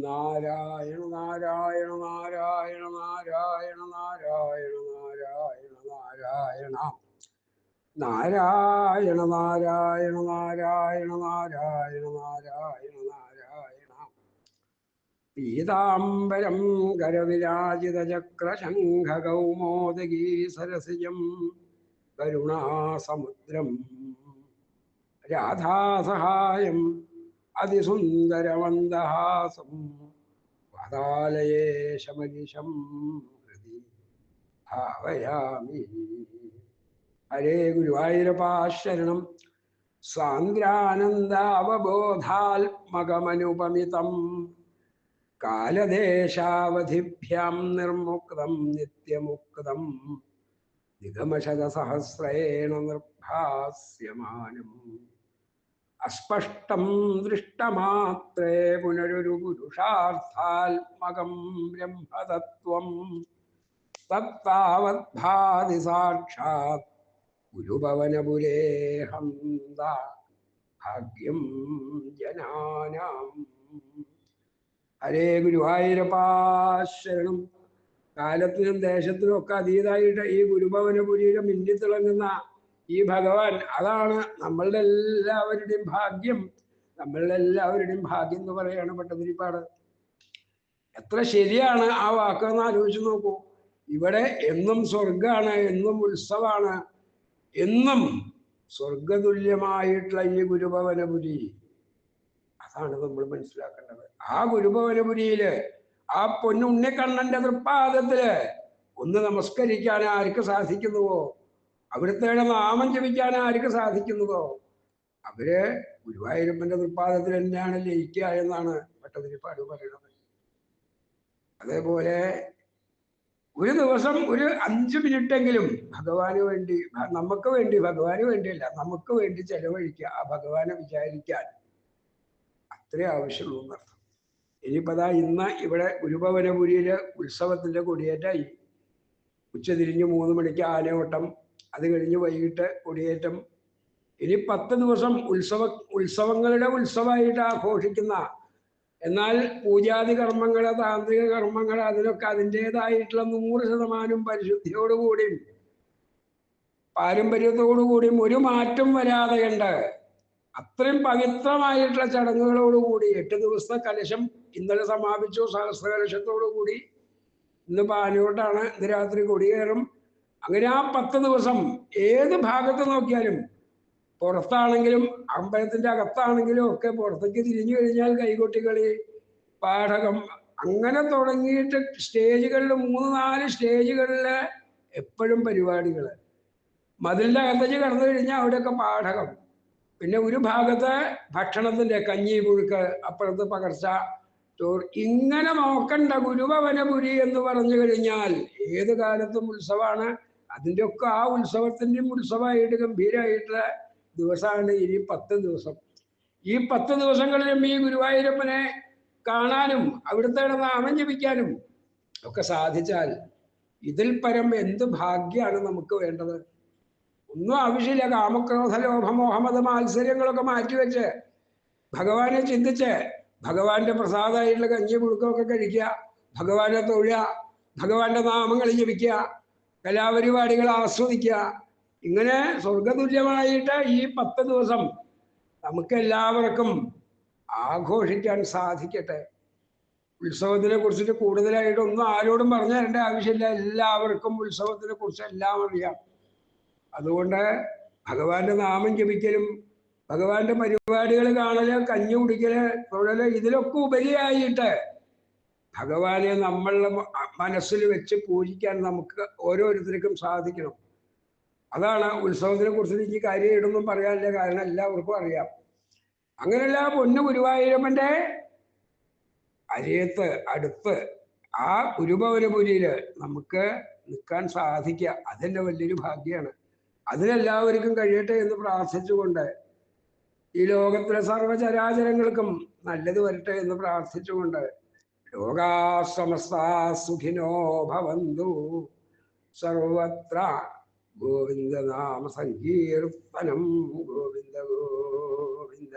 നാരായണ നാരായണ നാരായണ നാരായണ നാരായണ നാരായണ നാരായണ നാരായണ നാരായണ നാരായണ നാരായണ നാരായണ നാരായണ പീതാംബരം കരവിരാജിതചക്രശംഖകൗമോദഗീ സരസിജം കരുണാസമുദ്രം രാധാസഹായം അതിസുന്ദരമന്ദഹാസം വാതാലയേശമനിശം ഹൃദി ഭാവയാമി. ഹരേ ഗുരുവായൂരപ്പാ ശരണം. സാന്ദ്രാനന്ദാവബോധാത്മകമനുപമിതം കാലദേശാവധിഭ്യാം നിർമുക്തം നിത്യമുക്തം നിഗമശതസഹസ്രേണ നിർഭാസ്യമാനം അസ്പഷ്ടം ദൃഷ്ടമാത്രേ പുനരൊരു പുരുഷാർത്ഥാത്മകം ബ്രഹ്മതത്വം തത്താവദ്ഭാതി സാക്ഷാത് ഗുരുഭവനപുരേ ഹന്ത ഭാഗ്യം ജനാനാം. ഹരേ ഗുരുവായൂരപ്പാ ശരണം. കാലത്തിനും ദേശത്തിനും ഒക്കെ അതീതായിട്ട് ഈ ഗുരുഭവനപുരിയിലെ മിന്നിത്തിളങ്ങുന്ന ഈ ഭഗവാൻ, അതാണ് നമ്മളുടെ എല്ലാവരുടെയും ഭാഗ്യം. നമ്മളുടെ എല്ലാവരുടെയും ഭാഗ്യം എന്ന് പറയാണ് ഭട്ടതിരിപ്പാട്. എത്ര ശരിയാണ് ആ വാക്കെന്ന് ആലോചിച്ച് നോക്കൂ. ഇവിടെ എന്നും സ്വർഗാണ്, എന്നും ഉത്സവമാണ്, എന്നും സ്വർഗതുല്യമായിട്ടുള്ള ഈ ഗുരുഭവനപുരി, അതാണ് നമ്മൾ മനസ്സിലാക്കേണ്ടത്. ആ ഗുരുഭവനപുരിയില് ആ പൊന്നുണ്ണിക്കണ്ണന്റെ തൃപ്പാദത്തില് ഒന്ന് നമസ്കരിക്കാൻ ആർക്ക് സാധിക്കുന്നുവോ, അവിടുത്തെ നാമം ജപിക്കാൻ ആർക്ക് സാധിക്കുന്നുവോ, അവര് ഗുരുവായൂരപ്പന്റെ തൃപ്പാദത്തിൽ തന്നെയാണ് ലയിക്കുക എന്നാണ് ഭട്ടതിരിപ്പാട് പറയുന്നത്. അതേപോലെ ഒരു ദിവസം ഒരു 5 മിനിറ്റെങ്കിലും ഭഗവാന് വേണ്ടി, നമുക്ക് വേണ്ടി, ഭഗവാന് വേണ്ടിയല്ല, നമുക്ക് വേണ്ടി ചെലവഴിക്കുക, ആ ഭഗവാനെ വിചാരിക്കാൻ അത്രേ ആവശ്യമുള്ളൂ എന്നർത്ഥം. ഇനിയിപ്പതാ ഇന്ന് ഇവിടെ ഗുരുഭവനപുരിയില് ഉത്സവത്തിന്റെ കൊടിയേറ്റായി. ഉച്ചതിരിഞ്ഞ് 3 മണിക്ക് ആനയോട്ടം, അത് കഴിഞ്ഞ് വൈകിട്ട് കൊടിയേറ്റം. ഇനി 10 ദിവസം ഉത്സവങ്ങളുടെ ഉത്സവമായിട്ട് ആഘോഷിക്കുന്ന, എന്നാൽ പൂജാതി കർമ്മങ്ങള്, താന്ത്രിക കർമ്മങ്ങള്, അതിനൊക്കെ അതിൻ്റെതായിട്ടുള്ള 100% പരിശുദ്ധിയോടുകൂടിയും പാരമ്പര്യത്തോടുകൂടിയും ഒരു മാറ്റം വരാതെ കണ്ട് അത്രയും പവിത്രമായിട്ടുള്ള ചടങ്ങുകളോടുകൂടി 8 ദിവസത്തെ കലശം ഇന്നലെ സമാപിച്ചു. സഹസ്ര കലശത്തോടുകൂടി ഇന്ന് പാനയോട്ടാണ്, ഇന്ന് രാത്രി കൊടിയേറും. അങ്ങനെ ആ 10 ദിവസം ഏത് ഭാഗത്ത് നോക്കിയാലും, പുറത്താണെങ്കിലും അമ്പലത്തിന്റെ അകത്താണെങ്കിലും ഒക്കെ, പുറത്തേക്ക് തിരിഞ്ഞു കഴിഞ്ഞാൽ കൈകൊട്ടിക്കളി, പാഠകം, അങ്ങനെ തുടങ്ങിയിട്ട് സ്റ്റേജുകളിൽ 3-4 സ്റ്റേജുകളിൽ എപ്പോഴും പരിപാടികൾ. മതിലിന്റെ അകത്തേക്ക് കടന്നു കഴിഞ്ഞാൽ അവിടെയൊക്കെ പാഠകം. പിന്നെ ഒരു ഭാഗത്ത് ഭക്ഷണത്തിന്റെ കഞ്ഞി, പുഴുക്ക്, അപ്പുറത്ത് പകർച്ച ചോറ്. ഇങ്ങനെ നോക്കണ്ട ഗുരുഭവനപുരി എന്ന് പറഞ്ഞു കഴിഞ്ഞാൽ ഏത് കാലത്തും ഉത്സവമാണ്. അതിൻ്റെ ഒക്കെ ആ ഉത്സവത്തിൻ്റെയും ഉത്സവമായിട്ട് ഗംഭീരമായിട്ടുള്ള ദിവസമാണ് ഇനി 10 ദിവസം. ഈ 10 ദിവസങ്ങളിലും ഈ ഗുരുവായൂരപ്പനെ കാണാനും അവിടുത്തെ നാമം ജപിക്കാനും ഒക്കെ സാധിച്ചാൽ ഇതിൽ പരം എന്ത് ഭാഗ്യമാണ് നമുക്ക് വേണ്ടത്? ഒന്നും ആവശ്യമില്ല. കാമക്രോധ ലോഭമോഹമത മാത്സര്യങ്ങളൊക്കെ മാറ്റിവെച്ച് ഭഗവാനെ ചിന്തിച്ച് ഭഗവാന്റെ പ്രസാദമായിട്ടുള്ള കഞ്ഞി പുഴുക്കമൊക്കെ കഴിക്കുക, ഭഗവാനെ തൊഴുക, ഭഗവാന്റെ നാമങ്ങൾ ജപിക്കുക, കലാപരിപാടികൾ ആസ്വദിക്കുക. ഇങ്ങനെ സ്വർഗതുല്യമായിട്ട് ഈ 10 ദിവസം നമുക്ക് എല്ലാവർക്കും ആഘോഷിക്കാൻ സാധിക്കട്ടെ. ഉത്സവത്തിനെ കുറിച്ചിട്ട് കൂടുതലായിട്ടൊന്നും ആരോടും പറഞ്ഞു തരേണ്ട ആവശ്യമില്ല. എല്ലാവർക്കും ഉത്സവത്തിനെ കുറിച്ച് എല്ലാം അറിയാം. അതുകൊണ്ട് ഭഗവാന്റെ നാമം ജപിക്കലും ഭഗവാന്റെ പരിപാടികൾ കാണല്, കഞ്ഞി കുടിക്കല്, തൊഴല്, ഇതിലൊക്കെ ഉപരിയായിട്ട് ഭഗവാനെ നമ്മളുടെ മനസ്സിൽ വെച്ച് പൂജിക്കാൻ നമുക്ക് ഓരോരുത്തർക്കും സാധിക്കണം. അതാണ് ഉത്സവത്തിനെ കുറിച്ച് എനിക്ക് കാര്യമായിട്ടൊന്നും പറയാനില്ല, കാരണം എല്ലാവർക്കും അറിയാം. അങ്ങനെയല്ല, പൊന്നു ഗുരുവായൂരപ്പന്റെ അരിയത്ത് അടുത്ത് ആ ഗുരുഭവനപുരിയില് നമുക്ക് നിൽക്കാൻ സാധിക്കുക, അതെന്നെ വലിയൊരു ഭാഗ്യമാണ്. അതിനെല്ലാവർക്കും കഴിയട്ടെ എന്ന് പ്രാർത്ഥിച്ചുകൊണ്ട്, ഈ ലോകത്തിലെ സർവചരാചരങ്ങൾക്കും നല്ലത് വരട്ടെ എന്ന് പ്രാർത്ഥിച്ചുകൊണ്ട്, ലോകാ സമസ്താ സുഖിനോ ഭവന്തു, സർവത്ര ഗോവിന്ദ നാമ സങ്കീർത്തനം. ഗോവിന്ദ ഗോവിന്ദ.